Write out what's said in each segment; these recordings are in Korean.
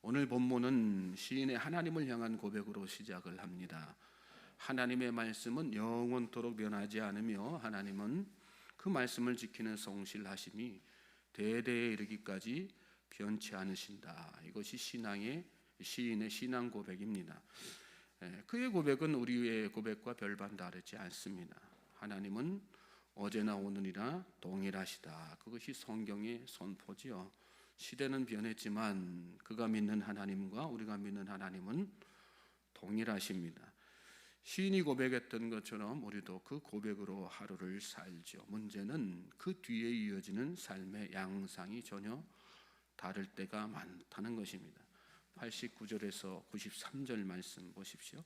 오늘 본문은 시인의 하나님을 향한 고백으로 시작을 합니다. 하나님의 말씀은 영원토록 변하지 않으며 하나님은 그 말씀을 지키는 성실하심이 대대에 이르기까지 변치 않으신다. 이것이 시인의 신앙 고백입니다. 그의 고백은 우리의 고백과 별반 다르지 않습니다. 하나님은 어제나 오늘이나 동일하시다. 그것이 성경의 선포지요. 시대는 변했지만 그가 믿는 하나님과 우리가 믿는 하나님은 동일하십니다. 시인이 고백했던 것처럼 우리도 그 고백으로 하루를 살죠. 문제는 그 뒤에 이어지는 삶의 양상이 전혀 다를 때가 많다는 것입니다. 89절에서 93절 말씀 보십시오.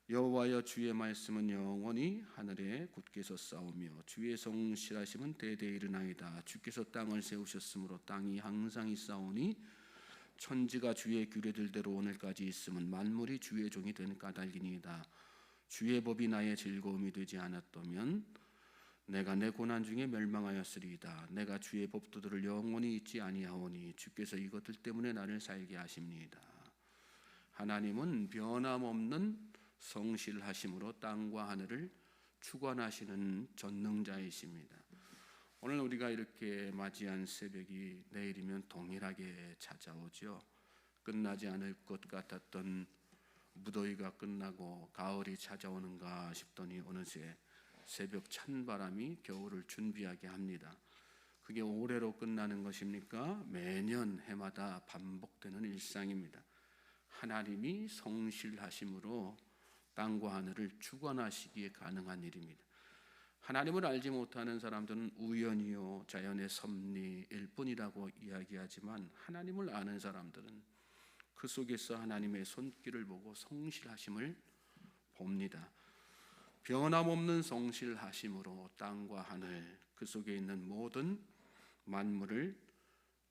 여호와여, 주의 말씀은 영원히 하늘에 굳게 섰사오며 주의 성실하심은 대대에 이르나이다. 주께서 땅을 세우셨으므로 땅이 항상 있사오니 천지가 주의 규례들대로 오늘까지 있음은 만물이 주의 종이 된 까닭이니이다. 주의 법이 나의 즐거움이 되지 않았다면 내가 내 고난 중에 멸망하였으리이다. 내가 주의 법도들을 영원히 잊지 아니하오니 주께서 이것들 때문에 나를 살게 하십니다. 하나님은 변함없는 성실하심으로 땅과 하늘을 주관하시는 전능자이십니다. 오늘 우리가 이렇게 맞이한 새벽이 내일이면 동일하게 찾아오죠. 끝나지 않을 것 같았던 무더위가 끝나고 가을이 찾아오는가 싶더니 어느새 새벽 찬바람이 겨울을 준비하게 합니다. 그게 올해로 끝나는 것입니까? 매년 해마다 반복되는 일상입니다. 하나님이 성실하심으로 땅과 하늘을 주관하시기에 가능한 일입니다. 하나님을 알지 못하는 사람들은 우연이요 자연의 섭리일 뿐이라고 이야기하지만 하나님을 아는 사람들은 그 속에서 하나님의 손길을 보고 성실하심을 봅니다. 변함없는 성실하심으로 땅과 하늘 그 속에 있는 모든 만물을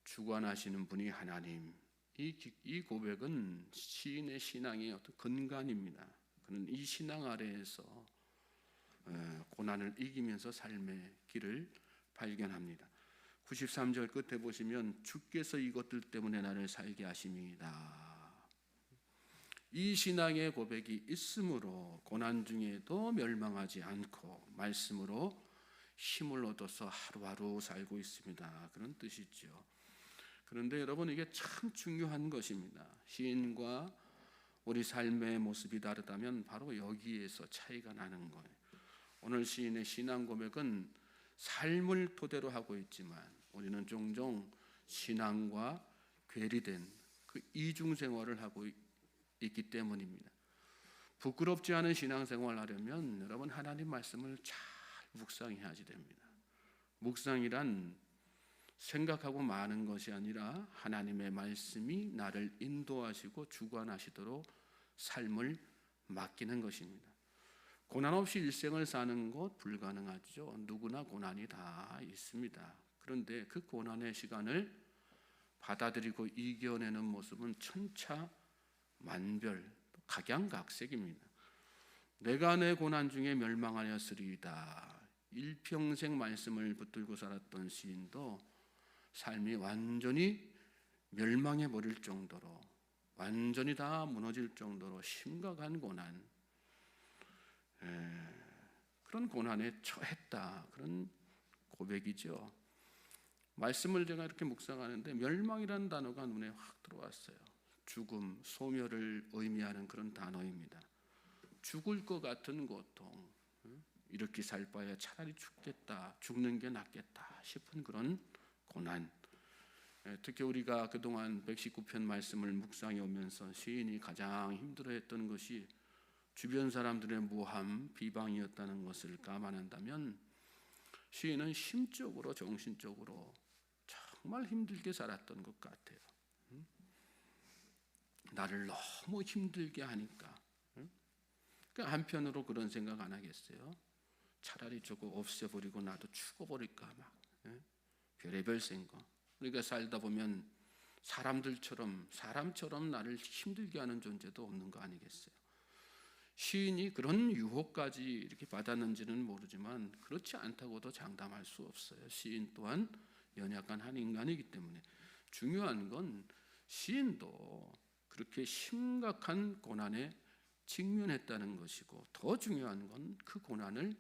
주관하시는 분이 하나님. 이 고백은 시인의 신앙의 어떤 근간입니다. 그는 이 신앙 아래에서 고난을 이기면서 삶의 길을 발견합니다. 93절 끝에 보시면 주께서 이것들 때문에 나를 살게 하심이다. 이 신앙의 고백이 있으므로 고난 중에도 멸망하지 않고 말씀으로 힘을 얻어서 하루하루 살고 있습니다. 그런 뜻이죠. 그런데 여러분, 이게 참 중요한 것입니다. 시인과 우리 삶의 모습이 다르다면 바로 여기에서 차이가 나는 거예요. 오늘 시인의 신앙 고백은 삶을 토대로 하고 있지만 우리는 종종 신앙과 괴리된 그 이중생활을 하고 있기 때문입니다. 부끄럽지 않은 신앙생활을 하려면 여러분, 하나님 말씀을 잘 묵상해야지 됩니다. 묵상이란 생각하고 마는 것이 아니라 하나님의 말씀이 나를 인도하시고 주관하시도록 삶을 맡기는 것입니다. 고난 없이 일생을 사는 것 불가능하죠. 누구나 고난이 다 있습니다. 그런데 그 고난의 시간을 받아들이고 이겨내는 모습은 천차만별, 각양각색입니다. 내가 내 고난 중에 멸망하였으리이다. 일평생 말씀을 붙들고 살았던 시인도 삶이 완전히 멸망해 버릴 정도로, 완전히 다 무너질 정도로 심각한 고난, 그런 고난에 처했다. 그런 고백이죠. 말씀을 제가 이렇게 묵상하는데 멸망이라는 단어가 눈에 확 들어왔어요. 죽음, 소멸을 의미하는 그런 단어입니다. 죽을 것 같은 고통, 이렇게 살 바에 차라리 죽겠다, 죽는 게 낫겠다 싶은 그런 고난. 특히 우리가 그동안 119편 말씀을 묵상해 오면서 시인이 가장 힘들어했던 것이 주변 사람들의 모함, 비방이었다는 것을 감안한다면 시인은 심적으로, 정신적으로 정말 힘들게 살았던 것 같아요. 나를 너무 힘들게 하니까. 그러니까 한편으로 그런 생각 안 하겠어요? 차라리 저거 없애버리고 나도 죽어버릴까 막. 별의별 생각. 우리가 살다 보면 사람처럼 나를 힘들게 하는 존재도 없는 거 아니겠어요? 시인이 그런 유혹까지 이렇게 받았는지는 모르지만 그렇지 않다고도 장담할 수 없어요. 시인 또한 연약한 한 인간이기 때문에. 중요한 건 시인도 그렇게 심각한 고난에 직면했다는 것이고, 더 중요한 건 그 고난을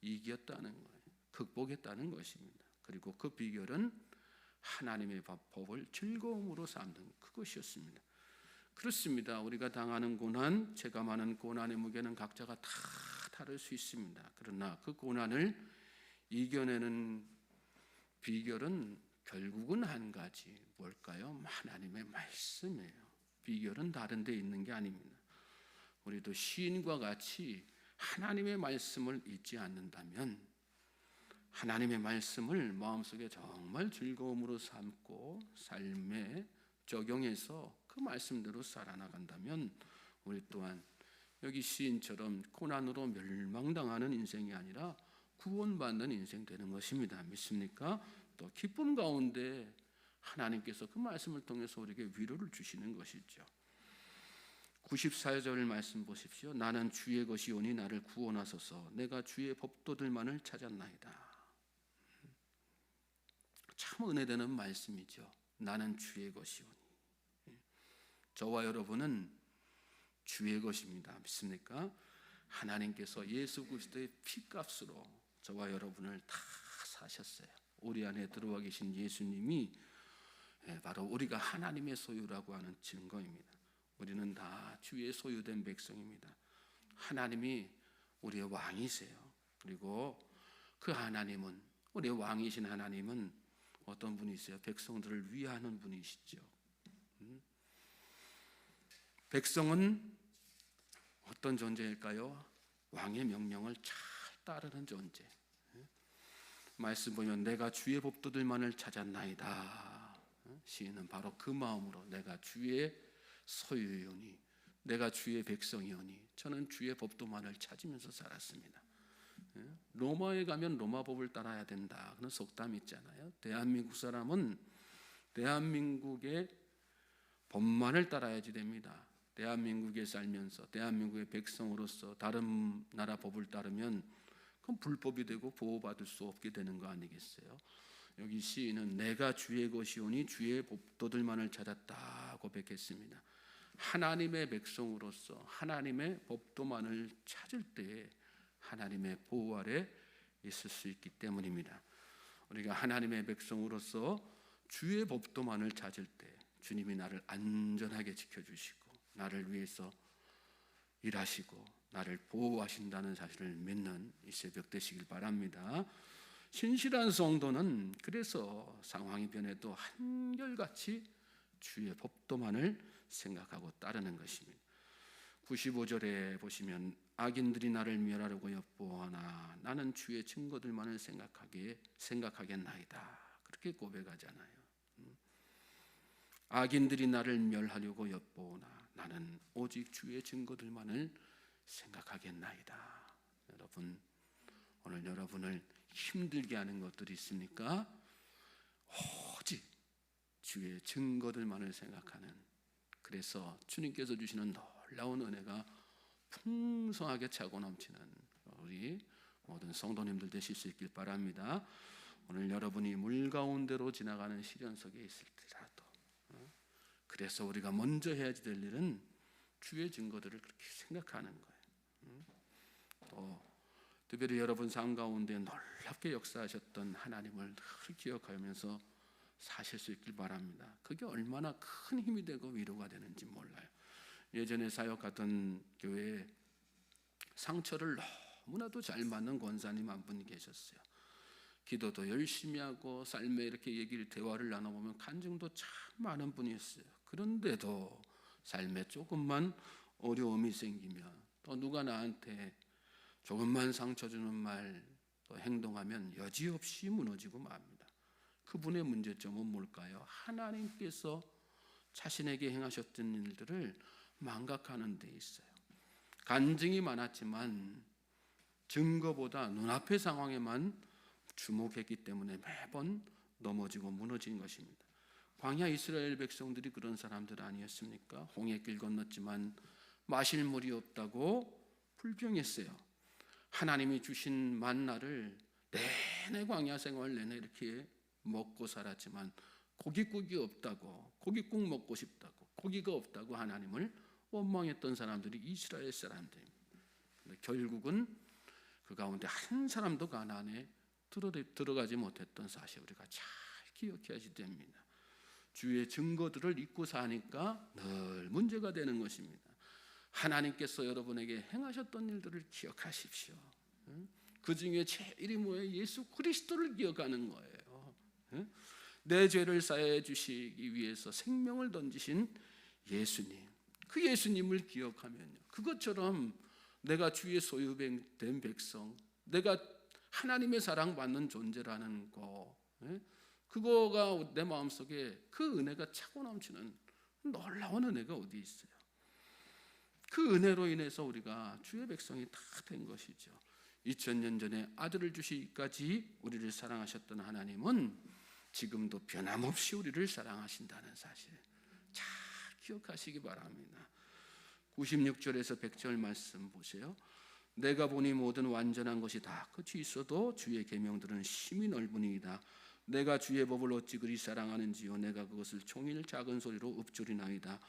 이겼다는 거예요. 극복했다는 것입니다. 그리고 그 비결은 하나님의 법을 즐거움으로 삼는 그것이었습니다. 그렇습니다. 우리가 당하는 고난, 체감하는 고난의 무게는 각자가 다 다를 수 있습니다. 그러나 그 고난을 이겨내는 비결은 결국은 한 가지, 뭘까요? 하나님의 말씀이에요. 비결은 다른 데 있는 게 아닙니다. 우리도 시인과 같이 하나님의 말씀을 잊지 않는다면, 하나님의 말씀을 마음속에 정말 즐거움으로 삼고 삶에 적용해서 그 말씀대로 살아나간다면, 우리 또한 여기 시인처럼 고난으로 멸망당하는 인생이 아니라 구원받는 인생 되는 것입니다. 믿습니까? 또 기쁨 가운데 하나님께서 그 말씀을 통해서 우리에게 위로를 주시는 것이죠. 94절 말씀 보십시오. 나는 주의 것이오니 나를 구원하소서. 내가 주의 법도들만을 찾았나이다. 참 은혜되는 말씀이죠. 나는 주의 것이오니. 저와 여러분은 주의 것입니다. 믿습니까? 하나님께서 예수 그리스도의 피값으로 저와 여러분을 다 사셨어요. 우리 안에 들어와 계신 예수님이 바로 우리가 하나님의 소유라고 하는 증거입니다. 우리는 다 주의 소유된 백성입니다. 하나님이 우리의 왕이세요. 그리고 그 하나님은, 우리의 왕이신 하나님은 어떤 분이세요? 백성들을 위하는 분이시죠. 백성은 어떤 존재일까요? 왕의 명령을 잘 따르는 존재. 말씀 보면 내가 주의 법도들만을 찾았나이다. 시인은 바로 그 마음으로 내가 주의 소유이오니, 내가 주의 백성이오니, 저는 주의 법도만을 찾으면서 살았습니다. 로마에 가면 로마 법을 따라야 된다, 그런 속담이 있잖아요. 대한민국 사람은 대한민국의 법만을 따라야지 됩니다. 대한민국에 살면서 대한민국의 백성으로서 다른 나라 법을 따르면 그건 불법이 되고 보호받을 수 없게 되는 거 아니겠어요? 여기 시인은 내가 주의 것이오니 주의 법도들만을 찾았다 고백했습니다. 하나님의 백성으로서 하나님의 법도만을 찾을 때에 하나님의 보호 아래 있을 수 있기 때문입니다. 우리가 하나님의 백성으로서 주의 법도만을 찾을 때 주님이 나를 안전하게 지켜주시고 나를 위해서 일하시고 나를 보호하신다는 사실을 믿는 이 새벽 되시길 바랍니다. 신실한 성도는 그래서 상황이 변해도 한결같이 주의 법도만을 생각하고 따르는 것입니다. 95절에 보시면 악인들이 나를 멸하려고 엿보아나 나는 주의 증거들만을 생각하겠나이다. 그렇게 고백하잖아요. 악인들이 나를 멸하려고 엿보오나 나는 오직 주의 증거들만을 생각하겠나이다. 여러분, 오늘 여러분을 힘들게 하는 것들이 있습니까? 오직 주의 증거들만을 생각하는, 그래서 주님께서 주시는 놀라운 은혜가 풍성하게 차고 넘치는 우리 모든 성도님들 되실 수 있길 바랍니다. 오늘 여러분이 물 가운데로 지나가는 시련 속에 있을지라도, 그래서 우리가 먼저 해야지 될 일은 주의 증거들을 그렇게 생각하는 거예요. 또 특별히 여러분 삶 가운데 놀랍게 역사하셨던 하나님을 늘 기억하면서 사실 수 있길 바랍니다. 그게 얼마나 큰 힘이 되고 위로가 되는지 몰라요. 예전에 사역하던 교회에 상처를 너무나도 잘 맞는 권사님 한 분이 계셨어요. 기도도 열심히 하고 삶에 이렇게 대화를 나눠보면 간증도 참 많은 분이었어요. 그런데도 삶에 조금만 어려움이 생기면, 또 누가 나한테 조금만 상처 주는 말, 또 행동하면 여지없이 무너지고 맙니다. 그분의 문제점은 뭘까요? 하나님께서 자신에게 행하셨던 일들을 망각하는 데 있어요. 간증이 많았지만 증거보다 눈앞의 상황에만 주목했기 때문에 매번 넘어지고 무너진 것입니다. 광야 이스라엘 백성들이 그런 사람들 아니었습니까? 홍해길 건넜지만 마실 물이 없다고 불평했어요. 하나님이 주신 만나를 내내 광야 생활 내내 이렇게 먹고 살았지만 고깃국이 없다고, 고깃국 먹고 싶다고, 고기가 없다고 하나님을 원망했던 사람들이 이스라엘 사람들입니다. 근데 결국은 그 가운데 한 사람도 가나안에 들어가지 못했던 사실 우리가 잘 기억해야지 됩니다. 주의 증거들을 잊고 사니까 늘 문제가 되는 것입니다. 하나님께서 여러분에게 행하셨던 일들을 기억하십시오. 그 중에 제일이 뭐예요? 예수 그리스도를 기억하는 거예요. 내 죄를 사해 주시기 위해서 생명을 던지신 예수님, 그 예수님을 기억하면요, 그것처럼 내가 주의 소유된 백성, 내가 하나님의 사랑받는 존재라는 거, 그거가 내 마음속에 그 은혜가 차고 넘치는 놀라운 은혜가 어디 있어요? 그 은혜로 인해서 우리가 주의 백성이 다 된 것이죠. 2000년 전에 아들을 주시기까지 우리를 사랑하셨던 하나님은 지금도 변함없이 우리를 사랑하신다는 사실 잘 기억하시기 바랍니다. 96절에서 100절 말씀 보세요. 내가 보니 모든 완전한 것이 다 끝이 있어도 주의 계명들은 심히 넓으니이다. 내가 주의 법을 어찌 그리 사랑하는지요. 내가 그것을 종일 작은 소리로 읊조리나이다.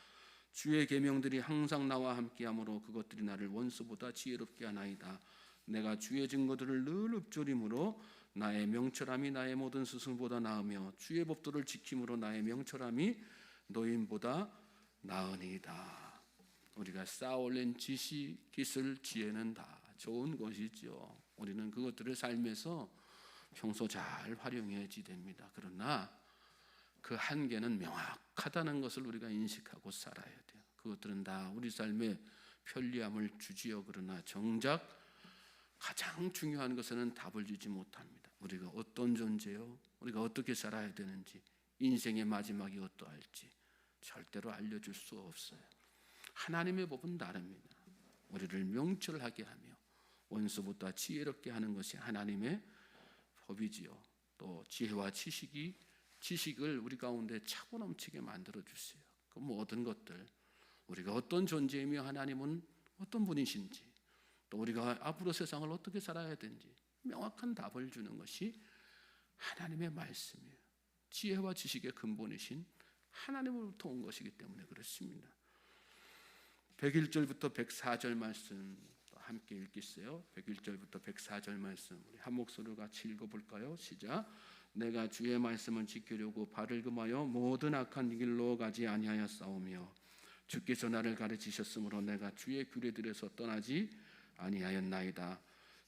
주의 계명들이 항상 나와 함께하므로 그것들이 나를 원수보다 지혜롭게 하나이다. 내가 주의 증거들을 늘 읊조림으로 나의 명철함이 나의 모든 스승보다 나으며 주의 법도를 지킴으로 나의 명철함이 노인보다 나으니이다. 우리가 쌓아올린 지식, 기술, 지혜는 다 좋은 것이죠. 우리는 그것들을 삶에서 평소 잘 활용해야지 됩니다. 그러나 그 한계는 명확하다는 것을 우리가 인식하고 살아야 돼요. 그것들은 다 우리 삶에 편리함을 주지요. 그러나 정작 가장 중요한 것은 답을 주지 못합니다. 우리가 어떤 존재요? 우리가 어떻게 살아야 되는지, 인생의 마지막이 어떠할지 절대로 알려줄 수 없어요. 하나님의 법은 다릅니다. 우리를 명철하게 하며 원수보다 지혜롭게 하는 것이 하나님의 법이지요. 또 지혜와 지식을 우리 가운데 차고 넘치게 만들어 주세요. 그 모든 것들, 우리가 어떤 존재이며 하나님은 어떤 분이신지, 또 우리가 앞으로 세상을 어떻게 살아야 되는지 명확한 답을 주는 것이 하나님의 말씀이에요. 지혜와 지식의 근본이신 하나님으로부터 온 것이기 때문에 그렇습니다. 101절부터 104절 말씀 함께 읽겠어요. 101절부터 104절 말씀 우리 한 목소리로 같이 읽어볼까요? 시작. 내가 주의 말씀을 지키려고 발을 금하여 모든 악한 길로 가지 아니하였사오며 주께서 나를 가르치셨으므로 내가 주의 규례들에서 떠나지 아니하였나이다.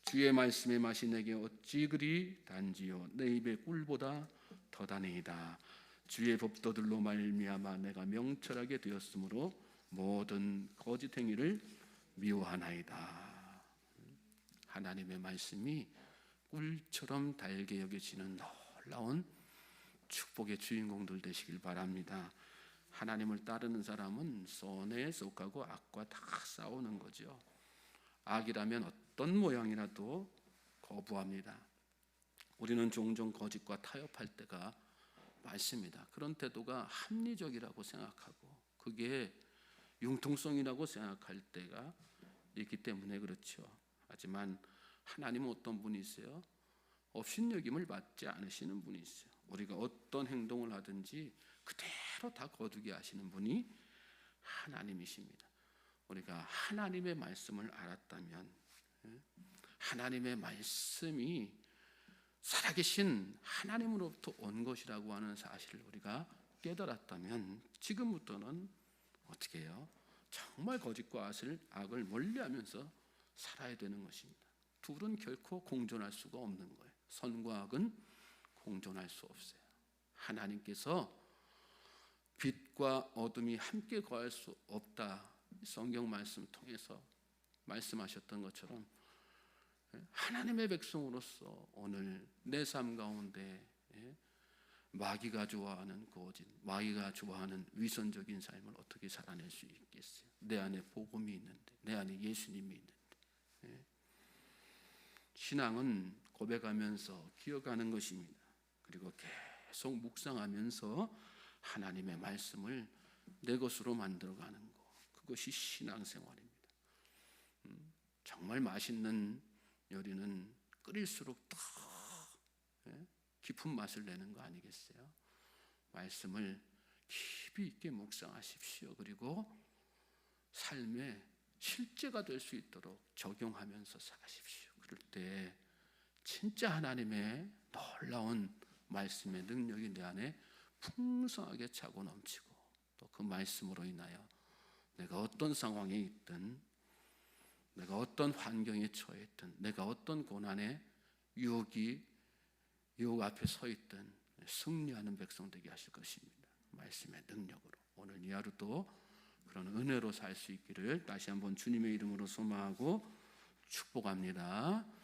주의 말씀의 맛이 내게 어찌 그리 단지요 내 입의 꿀보다 더 다니이다. 주의 법도들로 말미암아 내가 명철하게 되었으므로 모든 거짓 행위를 미워하나이다. 하나님의 말씀이 꿀처럼 달게 여겨지는 놀라운 축복의 주인공들 되시길 바랍니다. 하나님을 따르는 사람은 선에 속하고 악과 다 싸우는 거죠. 악이라면 어떤 모양이라도 거부합니다. 우리는 종종 거짓과 타협할 때가 많습니다. 그런 태도가 합리적이라고 생각하고 그게 융통성이라고 생각할 때가 있기 때문에 그렇죠. 하지만 하나님은 어떤 분이세요? 업신여김을 받지 않으시는 분이세요. 우리가 어떤 행동을 하든지 그대로 다 거두게 하시는 분이 하나님이십니다. 우리가 하나님의 말씀을 알았다면, 하나님의 말씀이 살아계신 하나님으로부터 온 것이라고 하는 사실을 우리가 깨달았다면 지금부터는 어떻게 해요? 정말 거짓과 악을 멀리하면서 살아야 되는 것입니다. 둘은 결코 공존할 수가 없는 거예요. 선과 악은 공존할 수 없어요. 하나님께서 빛과 어둠이 함께 거할 수 없다. 성경 말씀 통해서 말씀하셨던 것처럼 하나님의 백성으로서 오늘 내 삶 가운데 마귀가 좋아하는 거짓, 마귀가 좋아하는 위선적인 삶을 어떻게 살아낼 수 있겠어요? 내 안에 복음이 있는데, 내 안에 예수님이 있는데. 신앙은 고백하면서 기억하는 것입니다. 그리고 계속 묵상하면서 하나님의 말씀을 내 것으로 만들어가는 것, 그것이 신앙생활입니다. 정말 맛있는 요리는 끓일수록 더 깊은 맛을 내는 거 아니겠어요? 말씀을 깊이 있게 묵상하십시오. 그리고 삶의 실제가 될 수 있도록 적용하면서 사십시오. 그럴 때 진짜 하나님의 놀라운 말씀의 능력이 내 안에 풍성하게 차고 넘치고, 또 그 말씀으로 인하여 내가 어떤 상황에 있든, 내가 어떤 환경에 처해 있든, 내가 어떤 고난의 유혹 앞에 서 있든 승리하는 백성 되게 하실 것입니다. 말씀의 능력으로. 오늘 이 하루도 그런 은혜로 살 수 있기를 다시 한번 주님의 이름으로 소망하고 축복합니다.